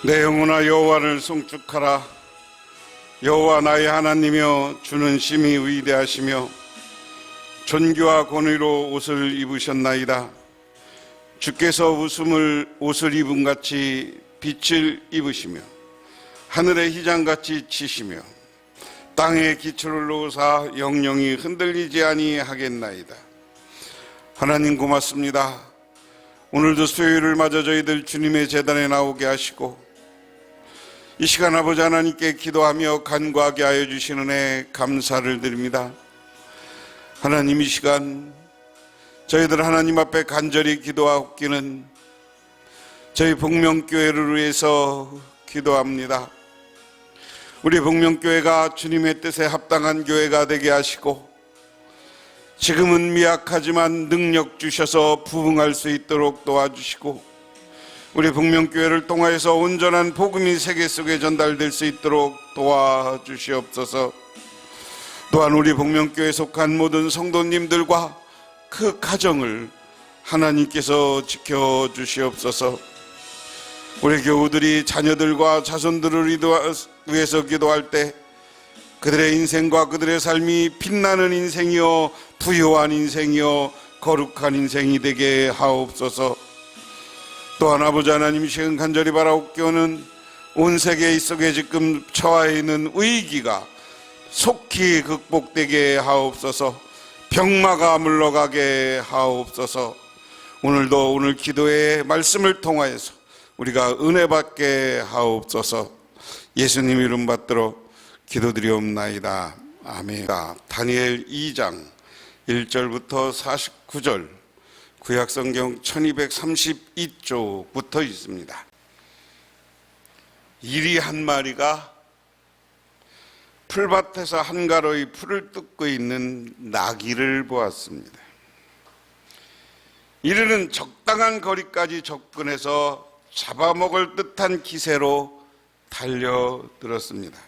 내 영혼아 여호와를 송축하라. 여호와 나의 하나님이여, 주는 심히 위대하시며 존귀와 권위로 옷을 입으셨나이다. 주께서 웃음을 옷을 입은 같이 빛을 입으시며 하늘의 희장같이 치시며 땅에 기초를 놓으사 영영이 흔들리지 아니하겠나이다. 하나님 고맙습니다. 오늘도 수요일을 맞아 저희들 주님의 제단에 나오게 하시고 이 시간 아버지 하나님께 기도하며 간구하게 하여 주시는 은혜 감사를 드립니다. 하나님, 이 시간 저희들 하나님 앞에 간절히 기도하옵기는 저희 복명교회를 위해서 기도합니다. 우리 복명교회가 주님의 뜻에 합당한 교회가 되게 하시고 지금은 미약하지만 능력 주셔서 부흥할 수 있도록 도와주시고 우리 복명교회를 통하여서 온전한 복음이 세계 속에 전달될 수 있도록 도와주시옵소서. 또한 우리 복명교회에 속한 모든 성도님들과 그 가정을 하나님께서 지켜주시옵소서. 우리 교우들이 자녀들과 자손들을 위해서 기도할 때 그들의 인생과 그들의 삶이 빛나는 인생이요 부요한 인생이요 거룩한 인생이 되게 하옵소서. 또한 아버지 하나님, 이 시간 간절히 바라옵기오는 온 세계 속에 지금 처해 있는 위기가 속히 극복되게 하옵소서. 병마가 물러가게 하옵소서. 오늘도 오늘 기도의 말씀을 통하여서 우리가 은혜 받게 하옵소서. 예수님 이름 받들어 기도드리옵나이다. 아멘. 다니엘 2장 1절부터 49절 구약성경 1232쪽부터 있습니다. 이리 한 마리가 풀밭에서 한가로이 풀을 뜯고 있는 나귀를 보았습니다. 이리는 적당한 거리까지 접근해서 잡아먹을 듯한 기세로 달려들었습니다.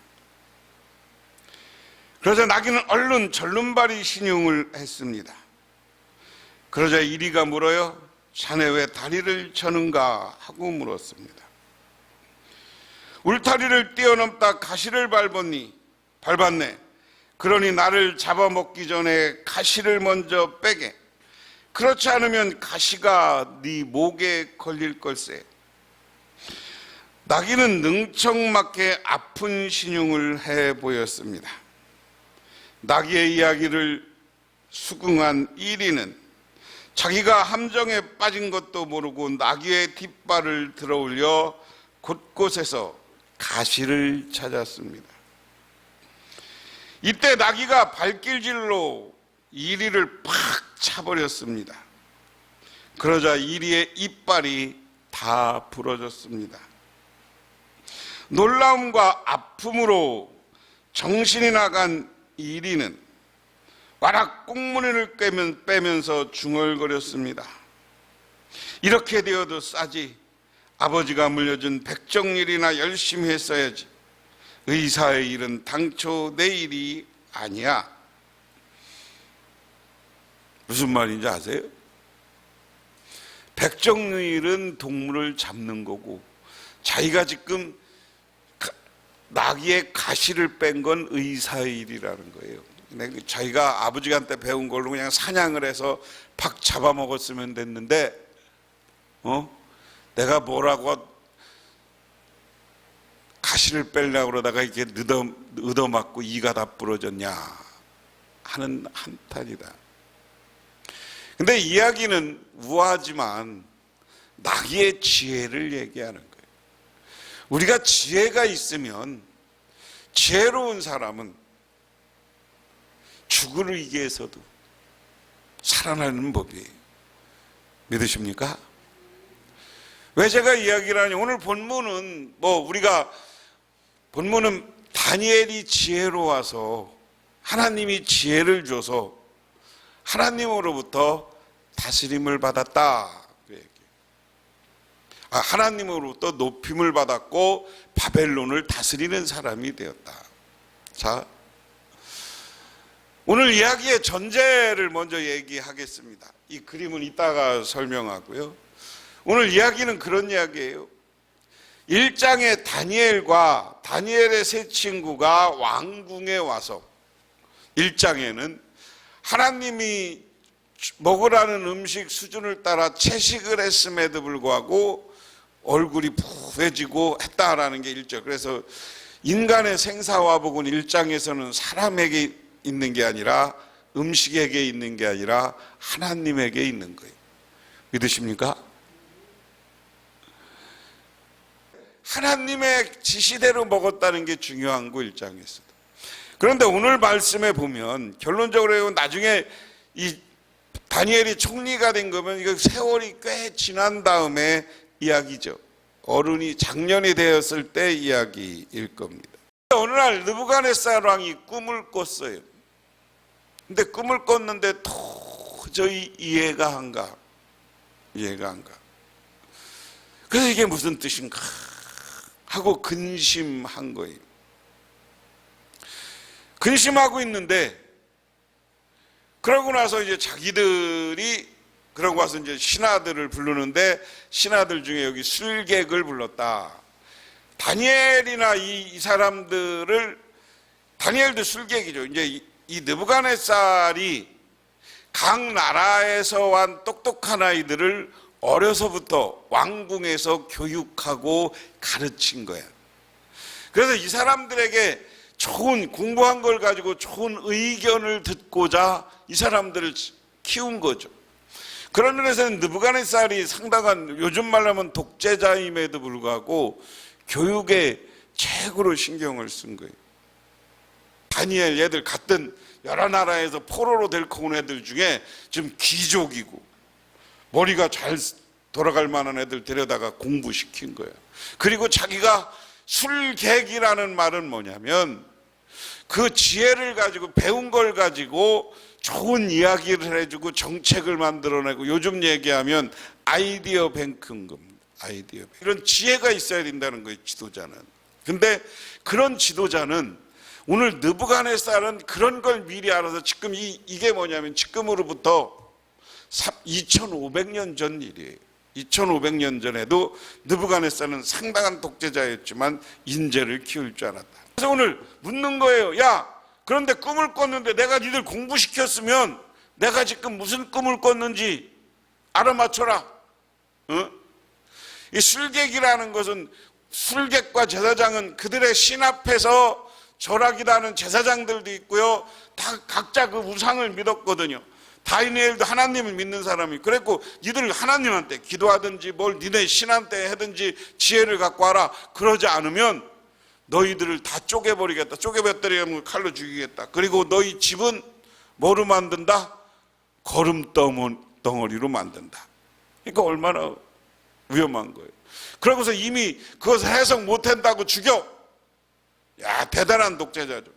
그러자 나귀는 얼른 절름발이 신용을 했습니다. 그러자 이리가 물어요. 자네 왜 다리를 쳐는가 하고 물었습니다. 울타리를 뛰어넘다 가시를 밟았네. 그러니 나를 잡아먹기 전에 가시를 먼저 빼게. 그렇지 않으면 가시가 네 목에 걸릴 걸세. 나귀는 능청맞게 아픈 신용을 해 보였습니다. 나귀의 이야기를 수긍한 이리는 자기가 함정에 빠진 것도 모르고 나귀의 뒷발을 들어올려 곳곳에서 가시를 찾았습니다. 이때 나귀가 발길질로 이리를 팍 차버렸습니다. 그러자 이리의 이빨이 다 부러졌습니다. 놀라움과 아픔으로 정신이 나간 이리는 와락 꽁무니를 빼면서 중얼거렸습니다. 이렇게 되어도 싸지. 아버지가 물려준 백정일이나 열심히 했어야지. 의사의 일은 당초 내 일이 아니야. 무슨 말인지 아세요? 백정일은 동물을 잡는 거고 자기가 지금 나귀의 가시를 뺀 건 의사의 일이라는 거예요. 자기가 아버지한테 배운 걸로 그냥 사냥을 해서 팍 잡아먹었으면 됐는데 내가 뭐라고 가시를 빼려고 그러다가 이렇게 얻어맞고 이가 다 부러졌냐 하는 한탄이다. 근데 이야기는 우아하지만 나귀의 지혜를 얘기하는 거예요. 우리가 지혜가 있으면 지혜로운 사람은 죽음을 위해서도 살아나는 법이에요. 믿으십니까? 왜 제가 이야기를 하냐? 오늘 본문은 본문은 다니엘이 지혜로워서 하나님이 지혜를 줘서 하나님으로부터 다스림을 받았다. 하나님으로부터 높임을 받았고 바벨론을 다스리는 사람이 되었다. 자, 오늘 이야기의 전제를 먼저 얘기하겠습니다. 이 그림은 이따가 설명하고요. 오늘 이야기는 그런 이야기예요. 1장의 다니엘과 다니엘의 세 친구가 왕궁에 와서 1장에는 하나님이 먹으라는 음식 수준을 따라 채식을 했음에도 불구하고 얼굴이 부해지고 했다라는 게 1절. 그래서 인간의 생사화복은 1장에서는 사람에게 있는 게 아니라 음식에게 있는 게 아니라 하나님에게 있는 거예요. 믿으십니까? 하나님의 지시대로 먹었다는 게 중요한 거 1장에서도. 그런데 오늘 말씀에 보면 결론적으로 나중에 이 다니엘이 총리가 된 거면 이거 세월이 꽤 지난 다음에 이야기죠. 어른이 장년이 되었을 때 이야기일 겁니다. 어느 날 느부갓네살 왕이 꿈을 꿨어요. 근데 꿈을 꿨는데 도저히 이해가 안 가. 그래서 이게 무슨 뜻인가 하고 근심한 거예요. 근심하고 있는데 그러고 나서 이제 자기들이 그러고 와서 이제 신하들을 부르는데 신하들 중에 여기 술객을 불렀다. 다니엘이나 이 사람들을 다니엘도 술객이죠. 이제 이 느부갓네살이 각 나라에서 온 똑똑한 아이들을 어려서부터 왕궁에서 교육하고 가르친 거야. 그래서 이 사람들에게 좋은 공부한 걸 가지고 좋은 의견을 듣고자 이 사람들을 키운 거죠. 그런 면에서는 느부갓네살이 상당한 요즘 말로 하면 독재자임에도 불구하고 교육에 최고로 신경을 쓴 거예요. 다니엘 얘들 같은 여러 나라에서 포로로 데리고 온 애들 중에 지금 귀족이고 머리가 잘 돌아갈 만한 애들 데려다가 공부시킨 거예요. 그리고 자기가 술객이라는 말은 뭐냐면 그 지혜를 가지고 배운 걸 가지고 좋은 이야기를 해주고 정책을 만들어내고 요즘 얘기하면 아이디어 뱅크인 겁니다. 아이디어 뱅크. 이런 지혜가 있어야 된다는 거예요, 지도자는. 근데 그런 지도자는 오늘 느부갓네살은 그런 걸 미리 알아서 지금 이게 뭐냐면 지금으로부터 2500년 전 일이에요. 2500년 전에도 느부갓네살은 상당한 독재자였지만 인재를 키울 줄 알았다. 그래서 오늘 묻는 거예요. 야, 그런데 꿈을 꿨는데 내가 니들 공부시켰으면 내가 지금 무슨 꿈을 꿨는지 알아맞혀라. 이 술객이라는 것은 술객과 제사장은 그들의 신 앞에서 절하기도 제사장들도 있고요. 다 각자 그 우상을 믿었거든요. 다니엘도 하나님을 믿는 사람이 그랬고 니들 하나님한테 기도하든지 뭘 니네 신한테 하든지 지혜를 갖고 와라. 그러지 않으면 너희들을 다 쪼개버리겠다. 쪼개버리면 칼로 죽이겠다. 그리고 너희 집은 뭐로 만든다? 거름 덩어리로 만든다. 그러니까 얼마나 위험한 거예요. 그러고서 이미 그것을 해석 못한다고 죽여. 야, 대단한 독재자죠.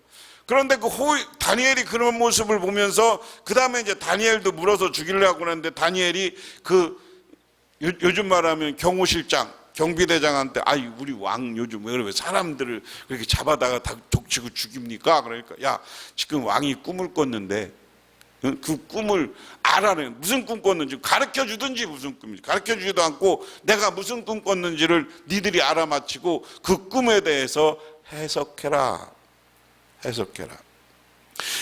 그런데 다니엘이 그런 모습을 보면서 그 다음에 이제 다니엘도 물어서 죽이려고 하는데 다니엘이 요즘 말하면 경호실장 경비대장한테 우리 왕 요즘 왜 사람들을 그렇게 잡아다가 다 독치고 죽입니까? 그러니까 야, 지금 왕이 꿈을 꿨는데 그 꿈을 알아내. 무슨 꿈 꿨는지 가르쳐 주든지 무슨 꿈인지 가르쳐 주지도 않고 내가 무슨 꿈 꿨는지를 니들이 알아맞히고 그 꿈에 대해서 해석해라.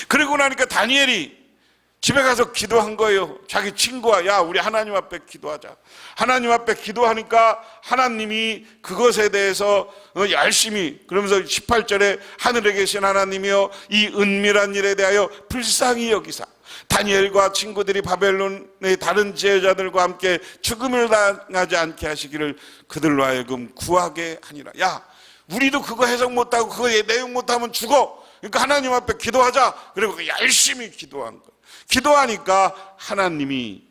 그리고 나니까 다니엘이 집에 가서 기도한 거예요. 자기 친구와 야, 우리 하나님 앞에 기도하자. 하나님 앞에 기도하니까 하나님이 그것에 대해서 열심히 그러면서 18절에 하늘에 계신 하나님이여 이 은밀한 일에 대하여 불쌍히 여기사 다니엘과 친구들이 바벨론의 다른 지혜자들과 함께 죽음을 당하지 않게 하시기를 그들로 하여금 구하게 하니라. 야, 우리도 그거 해석 못하고 그거 내용 못하면 죽어. 그러니까 하나님 앞에 기도하자. 그리고 열심히 기도한 거예요. 기도하니까 하나님이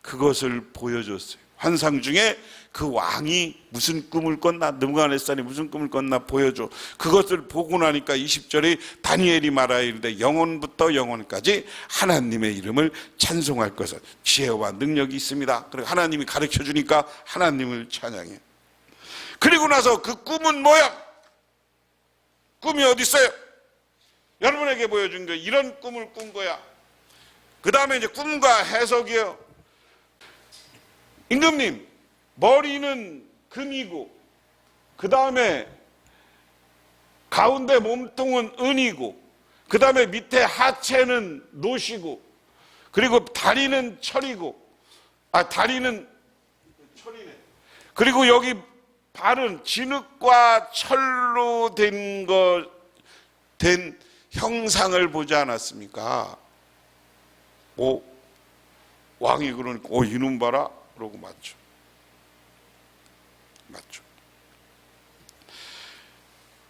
그것을 보여줬어요. 환상 중에 그 왕이 무슨 꿈을 꿨나, 느부갓네살이 무슨 꿈을 꿨나 보여줘. 그것을 보고 나니까 20절에 다니엘이 말하여 이르되 영원부터 영원까지 하나님의 이름을 찬송할 것은 지혜와 능력이 있습니다. 그리고 하나님이 가르쳐 주니까 하나님을 찬양해. 그리고 나서 그 꿈은 뭐야? 꿈이 어디 있어요? 여러분에게 보여준 거 이런 꿈을 꾼 거야. 그 다음에 이제 꿈과 해석이에요. 임금님, 머리는 금이고 그 다음에 가운데 몸통은 은이고, 그 다음에 밑에 하체는 노시고, 그리고 다리는 철이고, 다리는 철이네. 그리고 여기 발은 진흙과 철로 된 형상을 보지 않았습니까? 왕이 그러니까, 이놈 봐라. 그러고 맞죠.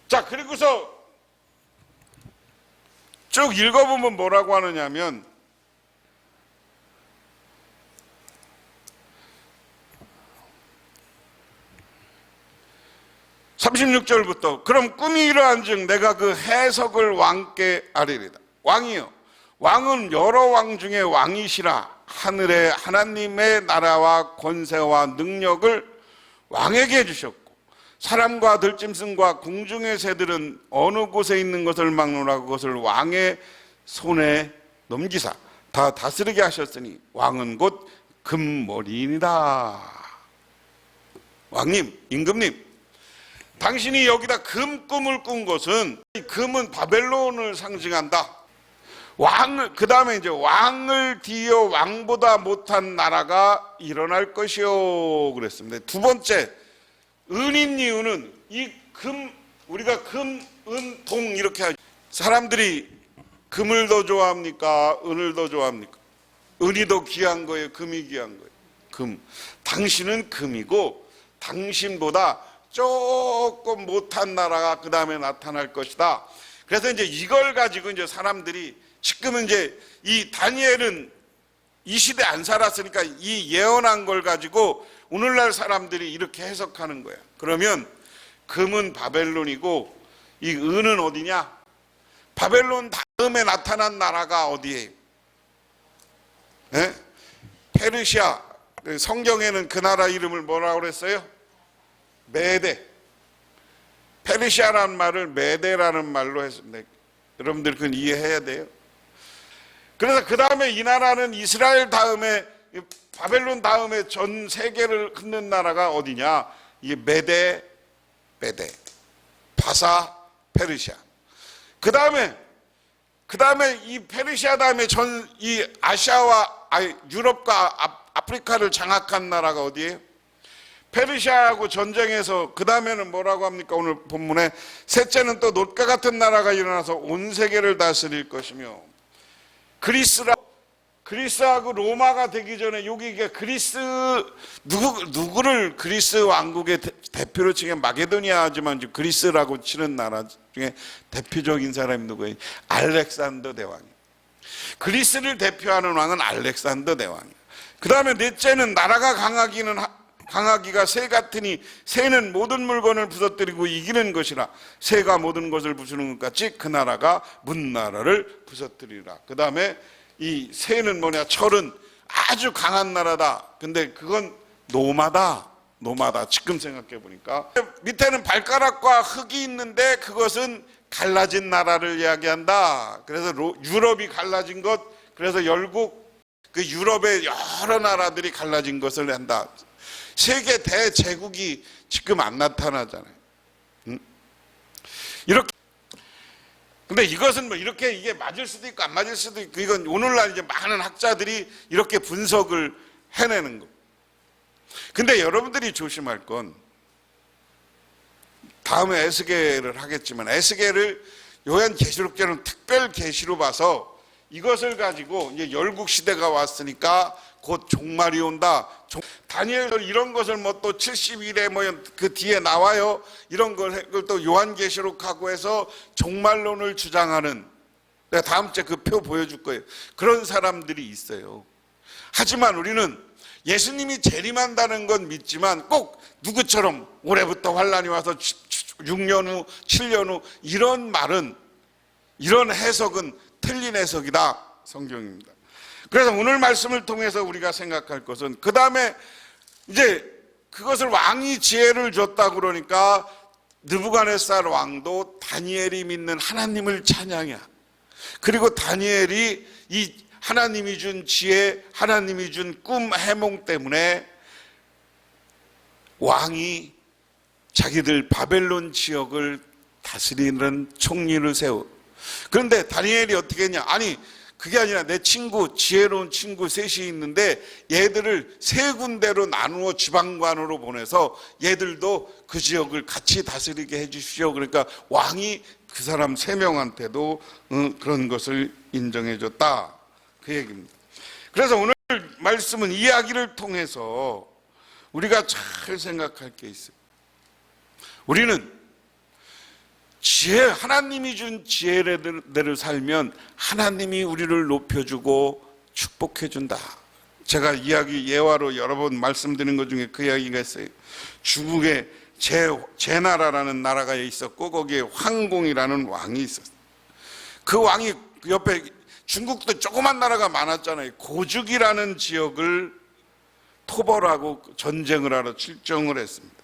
자, 그리고서 쭉 읽어보면 뭐라고 하느냐면, 36절부터 그럼 꿈이 이러한즉 내가 그 해석을 왕께 아뢰리다. 왕이요, 왕은 여러 왕 중에 왕이시라. 하늘의 하나님의 나라와 권세와 능력을 왕에게 해주셨고, 사람과 들짐승과 궁중의 새들은 어느 곳에 있는 것을 막노라 그것을 왕의 손에 넘기사 다 다스리게 하셨으니 왕은 곧 금머리이니라. 왕님, 임금님, 당신이 여기다 금 꿈을 꾼 것은, 금은 바벨론을 상징한다. 그 다음에 이제 왕을 뒤어 왕보다 못한 나라가 일어날 것이요 그랬습니다. 두 번째, 은인 이유는 이 금, 우리가 금, 은, 동 이렇게 하죠. 사람들이 금을 더 좋아합니까? 은을 더 좋아합니까? 은이 더 귀한 거예요? 금이 귀한 거예요? 금. 당신은 금이고, 당신보다 조금 못한 나라가 그 다음에 나타날 것이다. 그래서 이제 이걸 가지고 이제 사람들이, 지금은 이제 이 다니엘은 이 시대 안 살았으니까 이 예언한 걸 가지고 오늘날 사람들이 이렇게 해석하는 거야. 그러면 금은 바벨론이고 이 은은 어디냐? 바벨론 다음에 나타난 나라가 어디예요? 네? 페르시아. 성경에는 그 나라 이름을 뭐라고 그랬어요? 메대. 페르시아라는 말을 메대라는 말로 했습니다. 여러분들 그건 이해해야 돼요. 그래서 그 다음에 이 나라는 이스라엘 다음에, 바벨론 다음에 전 세계를 흔든 나라가 어디냐? 이게 메대, 바사, 페르시아. 그 다음에 이 페르시아 다음에 이 아시아와 유럽과 아프리카를 장악한 나라가 어디예요? 페르시아하고 전쟁에서 그 다음에는 뭐라고 합니까? 오늘 본문에 셋째는 또 놋과 같은 나라가 일어나서 온 세계를 다스릴 것이며, 그리스하고 로마가 되기 전에 여기 이게 누구를 그리스 왕국의 대표로 치면 마게도니아 하지만 그리스라고 치는 나라 중에 대표적인 사람이 누구예요? 알렉산더 대왕이에요. 그리스를 대표하는 왕은 알렉산더 대왕이에요. 그 다음에 넷째는 나라가 강하기가 새 같으니 새는 모든 물건을 부서뜨리고 이기는 것이라 새가 모든 것을 부수는 것 같이 그 나라가 문나라를 부서뜨리라. 그 다음에 이 새는 뭐냐? 철은 아주 강한 나라다. 근데 그건 노마다. 지금 생각해 보니까 밑에는 발가락과 흙이 있는데 그것은 갈라진 나라를 이야기한다. 그래서 유럽이 갈라진 것, 그래서 열국, 그 유럽의 여러 나라들이 갈라진 것을 한다. 세계 대제국이 지금 안 나타나잖아요. 이렇게. 근데 이것은 뭐 이렇게 이게 맞을 수도 있고 안 맞을 수도 있고, 이건 오늘날 이제 많은 학자들이 이렇게 분석을 해내는 거. 근데 여러분들이 조심할 건, 다음에 에스겔을 하겠지만 에스겔을 요한계시록처럼 특별 계시로 봐서 이것을 가지고 이제 열국 시대가 왔으니까 곧 종말이 온다. 다니엘 이런 것을 뭐 또 70일에 뭐 그 뒤에 나와요. 이런 걸 또 요한계시록하고 해서 종말론을 주장하는, 내가 다음 주에 그 표 보여줄 거예요. 그런 사람들이 있어요. 하지만 우리는 예수님이 재림한다는 건 믿지만 꼭 누구처럼 올해부터 환란이 와서 6년 후, 7년 후 이런 말은, 이런 해석은 틀린 해석이다. 성경입니다. 그래서 오늘 말씀을 통해서 우리가 생각할 것은, 그 다음에 이제 그것을 왕이 지혜를 줬다 그러니까 느부갓네살 왕도 다니엘이 믿는 하나님을 찬양해. 그리고 다니엘이 이 하나님이 준 지혜, 하나님이 준 꿈 해몽 때문에 왕이 자기들 바벨론 지역을 다스리는 총리를 세워. 그런데 다니엘이 어떻게 했냐? 아니 그게 아니라 내 친구, 지혜로운 친구 셋이 있는데 얘들을 세 군데로 나누어 지방관으로 보내서 얘들도 그 지역을 같이 다스리게 해주십시오. 그러니까 왕이 그 사람 3명한테도 그런 것을 인정해 줬다, 그 얘기입니다. 그래서 오늘 말씀은 이야기를 통해서 우리가 잘 생각할 게 있어요. 우리는 지혜, 하나님이 준 지혜대로 살면 하나님이 우리를 높여주고 축복해준다. 제가 이야기 예화로 여러 번 말씀드린 것 중에 그 이야기가 있어요. 중국에 제나라라는 나라가 있었고 거기에 황공이라는 왕이 있었어요. 그 왕이 옆에 중국도 조그만 나라가 많았잖아요. 고죽이라는 지역을 토벌하고 전쟁을 하러 출정을 했습니다.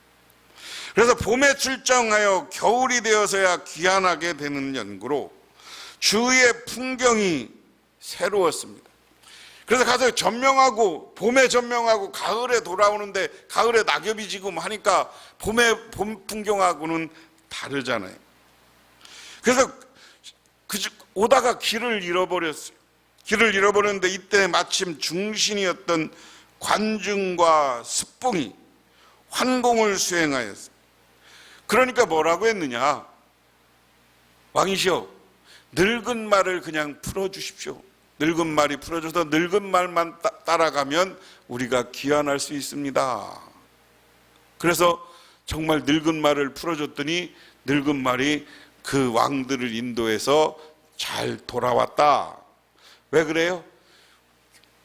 그래서 봄에 출정하여 겨울이 되어서야 귀환하게 되는 연구로 주위의 풍경이 새로웠습니다. 그래서 가서 전명하고 봄에 전명하고 가을에 돌아오는데 가을에 낙엽이 지고 하니까 봄 풍경하고는 다르잖아요. 그래서 오다가 길을 잃어버렸어요. 길을 잃어버렸는데 이때 마침 중신이었던 관중과 스뽕이 환공을 수행하였어요. 그러니까 뭐라고 했느냐? 왕이시여, 늙은 말을 그냥 풀어주십시오. 늙은 말이 풀어줘서 늙은 말만 따라가면 우리가 귀환할 수 있습니다. 그래서 정말 늙은 말을 풀어줬더니 늙은 말이 그 왕들을 인도해서 잘 돌아왔다. 왜 그래요?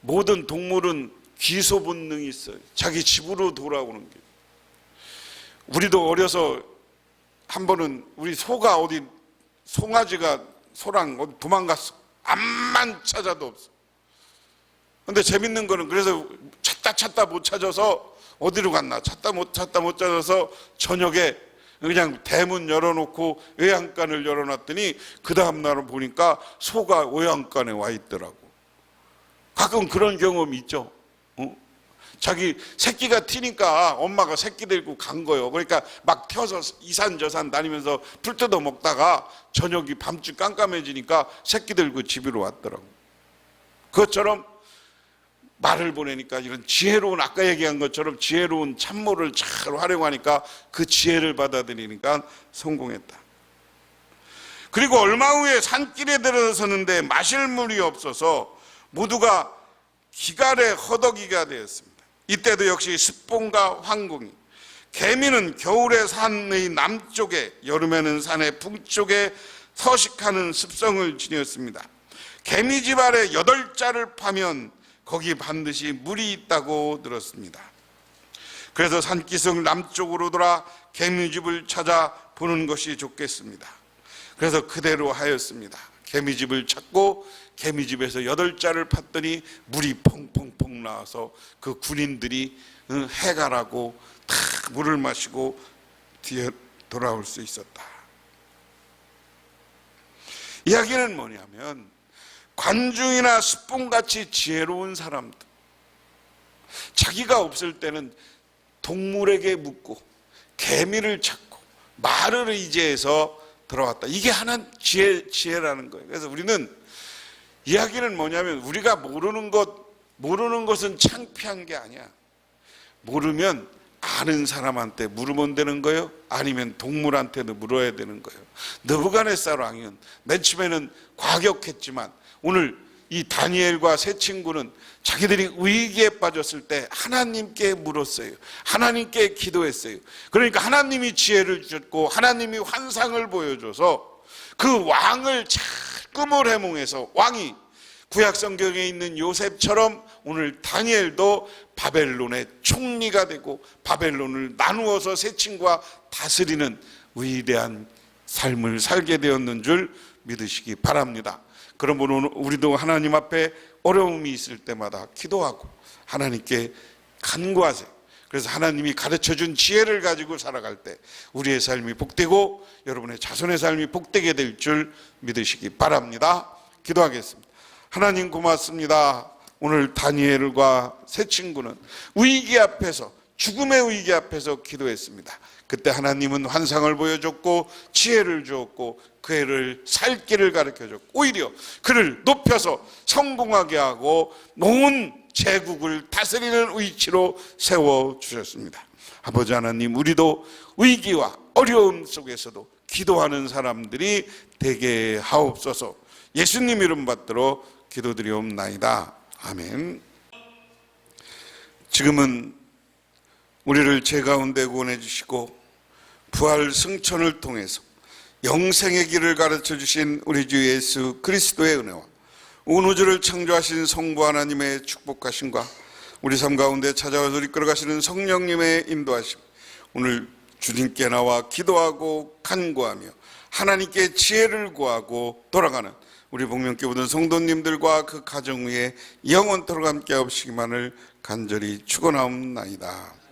모든 동물은 귀소 본능이 있어요. 자기 집으로 돌아오는 게. 우리도 어려서 한 번은 우리 소가 어디, 송아지가 소랑 어디 도망갔어. 암만 찾아도 없어. 근데 재밌는 거는 그래서 찾다 못 찾아서 어디로 갔나 찾다 못 찾아서 저녁에 그냥 대문 열어놓고 외양간을 열어놨더니 그 다음날은 보니까 소가 외양간에 와 있더라고. 가끔 그런 경험이 있죠. 자기 새끼가 튀니까 엄마가 새끼 데리고 간 거예요. 그러니까 막 튀어서 이산저산 다니면서 풀 뜯어 먹다가 저녁이 밤중 깜깜해지니까 새끼 들고 집으로 왔더라고. 그것처럼 말을 보내니까 이런 지혜로운, 아까 얘기한 것처럼 지혜로운 참모를 잘 활용하니까 그 지혜를 받아들이니까 성공했다. 그리고 얼마 후에 산길에 들어서는데 마실 물이 없어서 모두가 기갈에 허덕이가 되었습니다. 이때도 역시 스폰과 황공이, 개미는 겨울에 산의 남쪽에, 여름에는 산의 북쪽에 서식하는 습성을 지녔습니다. 개미집 아래 8자를 파면 거기 반드시 물이 있다고 들었습니다. 그래서 산기슭 남쪽으로 돌아 개미집을 찾아 보는 것이 좋겠습니다. 그래서 그대로 하였습니다. 개미집을 찾고 개미집에서 8자를 팠더니 물이 펑펑펑 나와서 그 군인들이 해가라고 다 물을 마시고 뒤에 돌아올 수 있었다. 이야기는 뭐냐면 관중이나 스폰같이 지혜로운 사람들, 자기가 없을 때는 동물에게 묻고 개미를 찾고 말을 의지해서 들어왔다. 이게 하나님 지혜라는 거예요. 그래서 우리는 이야기는 뭐냐면 우리가 모르는 것은 창피한 게 아니야. 모르면 아는 사람한테 물으면 되는 거예요. 아니면 동물한테도 물어야 되는 거예요. 느부갓네살 왕은 맨 처음에는 과격했지만 오늘 이 다니엘과 세 친구는 자기들이 위기에 빠졌을 때 하나님께 물었어요. 하나님께 기도했어요. 그러니까 하나님이 지혜를 주셨고 하나님이 환상을 보여줘서 그 왕을 잘 꿈을 해몽해서 왕이 구약 성경에 있는 요셉처럼 오늘 다니엘도 바벨론의 총리가 되고 바벨론을 나누어서 세 친구와 다스리는 위대한 삶을 살게 되었는 줄 믿으시기 바랍니다. 그러므로 우리도 하나님 앞에 어려움이 있을 때마다 기도하고 하나님께 간구하세요. 그래서 하나님이 가르쳐준 지혜를 가지고 살아갈 때 우리의 삶이 복되고 여러분의 자손의 삶이 복되게 될 줄 믿으시기 바랍니다. 기도하겠습니다. 하나님 고맙습니다. 오늘 다니엘과 세 친구는 위기 앞에서 죽음의 위기 앞에서 기도했습니다. 그때 하나님은 환상을 보여줬고 지혜를 주었고 그 애를 살 길을 가르쳐줬고 오히려 그를 높여서 성공하게 하고 온 제국을 다스리는 위치로 세워주셨습니다. 아버지 하나님, 우리도 위기와 어려움 속에서도 기도하는 사람들이 되게 하옵소서. 예수님 이름 받들어 기도드리옵나이다. 아멘. 지금은 우리를 죄 가운데 구원해 주시고 부활 승천을 통해서 영생의 길을 가르쳐 주신 우리 주 예수 그리스도의 은혜와 온 우주를 창조하신 성부 하나님의 축복하심과 우리 삶 가운데 찾아와서 이끌어가시는 성령님의 인도하심, 오늘 주님께 나와 기도하고 간구하며 하나님께 지혜를 구하고 돌아가는 우리 복명교회 모든 성도님들과 그 가정 위에 영원토록 함께 하시기만을 간절히 축원하옵나이다.